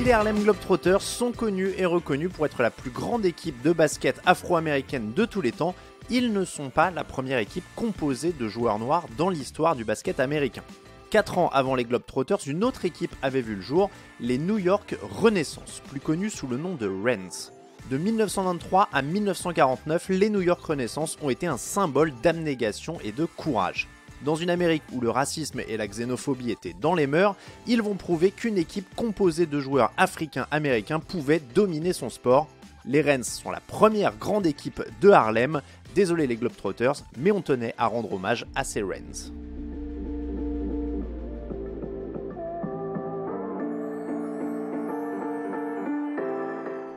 Si les Harlem Globetrotters sont connus et reconnus pour être la plus grande équipe de basket afro-américaine de tous les temps, ils ne sont pas la première équipe composée de joueurs noirs dans l'histoire du basket américain. 4 ans avant les Globetrotters, une autre équipe avait vu le jour, les New York Renaissance, plus connus sous le nom de Rens. De 1923 à 1949, les New York Renaissance ont été un symbole d'abnégation et de courage. Dans une Amérique où le racisme et la xénophobie étaient dans les mœurs, ils vont prouver qu'une équipe composée de joueurs africains-américains pouvait dominer son sport. Les Rens sont la première grande équipe de Harlem. Désolé les Globetrotters, mais on tenait à rendre hommage à ces Rens.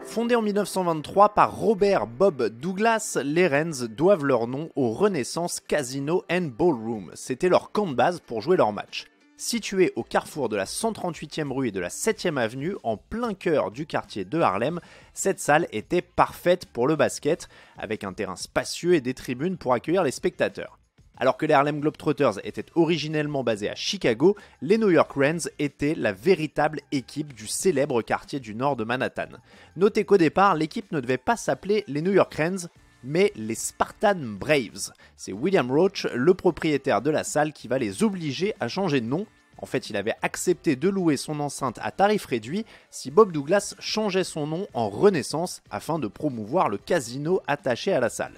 Fondés en 1923 par Robert Bob Douglas, les Rens doivent leur nom au Renaissance Casino and Ballroom. C'était leur camp de base pour jouer leurs matchs. Situé au carrefour de la 138e rue et de la 7e avenue, en plein cœur du quartier de Harlem, cette salle était parfaite pour le basket, avec un terrain spacieux et des tribunes pour accueillir les spectateurs. Alors que les Harlem Globetrotters étaient originellement basés à Chicago, les New York Rens étaient la véritable équipe du célèbre quartier du nord de Manhattan. Notez qu'au départ, l'équipe ne devait pas s'appeler les New York Rens, mais les Spartan Braves. C'est William Roach, le propriétaire de la salle, qui va les obliger à changer de nom. En fait, il avait accepté de louer son enceinte à tarif réduit si Bob Douglas changeait son nom en Renaissance afin de promouvoir le casino attaché à la salle.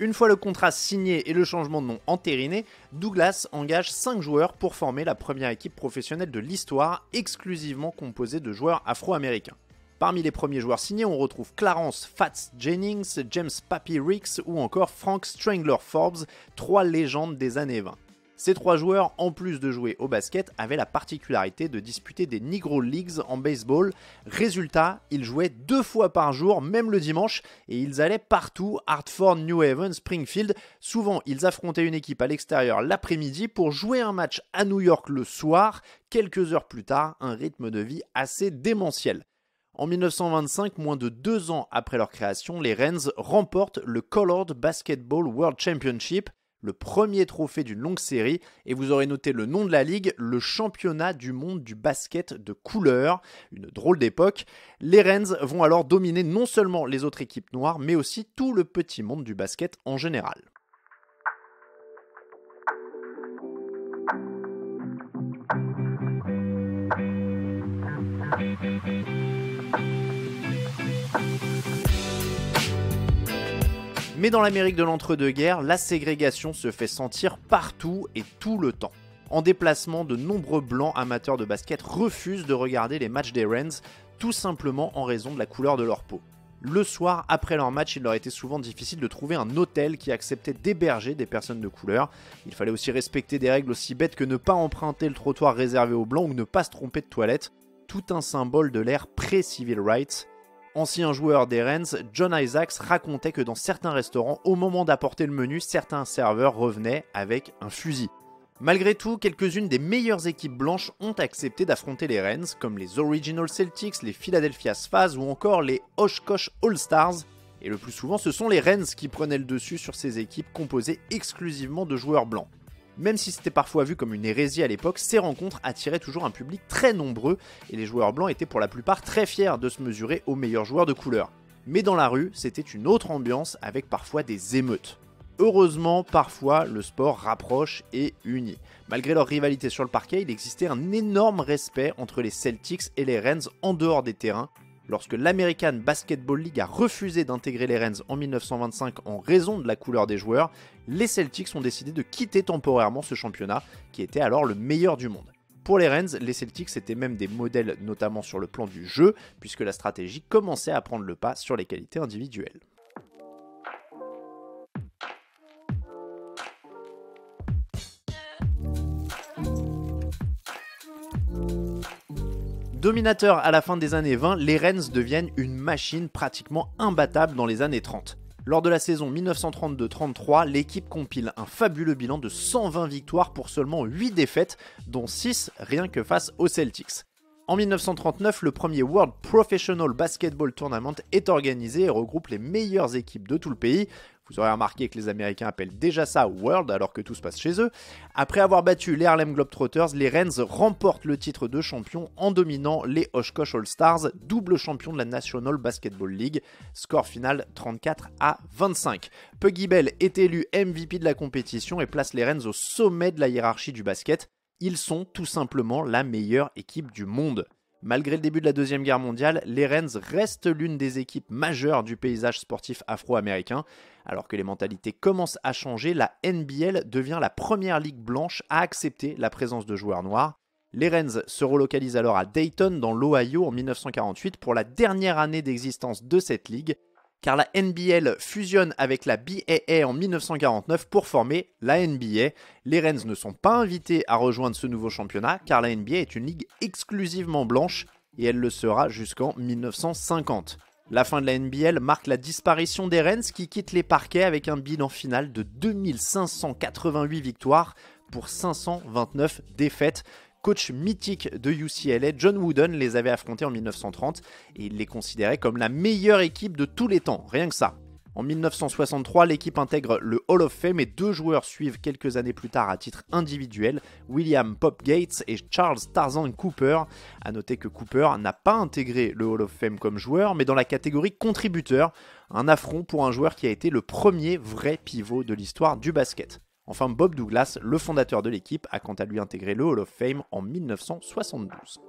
Une fois le contrat signé et le changement de nom entériné, Douglas engage 5 joueurs pour former la première équipe professionnelle de l'histoire, exclusivement composée de joueurs afro-américains. Parmi les premiers joueurs signés, on retrouve Clarence Fats Jennings, James Pappy Ricks ou encore Frank Strangler Forbes, 3 légendes des années 20. Ces 3 joueurs, en plus de jouer au basket, avaient la particularité de disputer des Negro Leagues en baseball. Résultat, ils jouaient 2 fois par jour, même le dimanche, et ils allaient partout, Hartford, New Haven, Springfield. Souvent, ils affrontaient une équipe à l'extérieur l'après-midi pour jouer un match à New York le soir. Quelques heures plus tard, un rythme de vie assez démentiel. En 1925, moins de 2 ans après leur création, les Rens remportent le Colored Basketball World Championship, le premier trophée d'une longue série, et vous aurez noté le nom de la ligue, le championnat du monde du basket de couleur, une drôle d'époque. Les Rens vont alors dominer non seulement les autres équipes noires, mais aussi tout le petit monde du basket en général. Mais dans l'Amérique de l'entre-deux-guerres, la ségrégation se fait sentir partout et tout le temps. En déplacement, de nombreux blancs amateurs de basket refusent de regarder les matchs des Rens, tout simplement en raison de la couleur de leur peau. Le soir, après leur match, il leur était souvent difficile de trouver un hôtel qui acceptait d'héberger des personnes de couleur. Il fallait aussi respecter des règles aussi bêtes que ne pas emprunter le trottoir réservé aux blancs ou ne pas se tromper de toilette. Tout un symbole de l'ère pré-civil rights. Ancien joueur des Rens, John Isaacs racontait que dans certains restaurants, au moment d'apporter le menu, certains serveurs revenaient avec un fusil. Malgré tout, quelques-unes des meilleures équipes blanches ont accepté d'affronter les Rens, comme les Original Celtics, les Philadelphia Spaz ou encore les Oshkosh All-Stars. Et le plus souvent, ce sont les Rens qui prenaient le dessus sur ces équipes composées exclusivement de joueurs blancs. Même si c'était parfois vu comme une hérésie à l'époque, ces rencontres attiraient toujours un public très nombreux et les joueurs blancs étaient pour la plupart très fiers de se mesurer aux meilleurs joueurs de couleur. Mais dans la rue, c'était une autre ambiance avec parfois des émeutes. Heureusement, parfois, le sport rapproche et unit. Malgré leur rivalité sur le parquet, il existait un énorme respect entre les Celtics et les Rens en dehors des terrains. Lorsque l'American Basketball League a refusé d'intégrer les Rens en 1925 en raison de la couleur des joueurs, les Celtics ont décidé de quitter temporairement ce championnat, qui était alors le meilleur du monde. Pour les Rens, les Celtics étaient même des modèles notamment sur le plan du jeu, puisque la stratégie commençait à prendre le pas sur les qualités individuelles. Dominateurs à la fin des années 20, les Rens deviennent une machine pratiquement imbattable dans les années 30. Lors de la saison 1932-33, l'équipe compile un fabuleux bilan de 120 victoires pour seulement 8 défaites, dont 6 rien que face aux Celtics. En 1939, le premier World Professional Basketball Tournament est organisé et regroupe les meilleures équipes de tout le pays. Vous aurez remarqué que les Américains appellent déjà ça World alors que tout se passe chez eux. Après avoir battu les Harlem Globetrotters, les Wrens remportent le titre de champion en dominant les Oshkosh All-Stars, double champion de la National Basketball League. Score final 34-25. Puggy Bell est élu MVP de la compétition et place les Wrens au sommet de la hiérarchie du basket. Ils sont tout simplement la meilleure équipe du monde. Malgré le début de la Deuxième Guerre mondiale, les Wrens restent l'une des équipes majeures du paysage sportif afro-américain. Alors que les mentalités commencent à changer, la NBL devient la première ligue blanche à accepter la présence de joueurs noirs. Les Wrens se relocalisent alors à Dayton, dans l'Ohio, en 1948 pour la dernière année d'existence de cette ligue, car la NBL fusionne avec la BAA en 1949 pour former la NBA. Les Wrens ne sont pas invités à rejoindre ce nouveau championnat, car la NBA est une ligue exclusivement blanche, et elle le sera jusqu'en 1950. La fin de la NBL marque la disparition des Wrens qui quittent les parquets avec un bilan final de 2588 victoires pour 529 défaites. Coach mythique de UCLA, John Wooden les avait affrontés en 1930 et il les considérait comme la meilleure équipe de tous les temps, rien que ça. En 1963, l'équipe intègre le Hall of Fame et 2 joueurs suivent quelques années plus tard à titre individuel, William Pop Gates et Charles Tarzan Cooper. A noter que Cooper n'a pas intégré le Hall of Fame comme joueur, mais dans la catégorie contributeur, un affront pour un joueur qui a été le premier vrai pivot de l'histoire du basket. Enfin, Bob Douglas, le fondateur de l'équipe, a quant à lui intégré le Hall of Fame en 1972.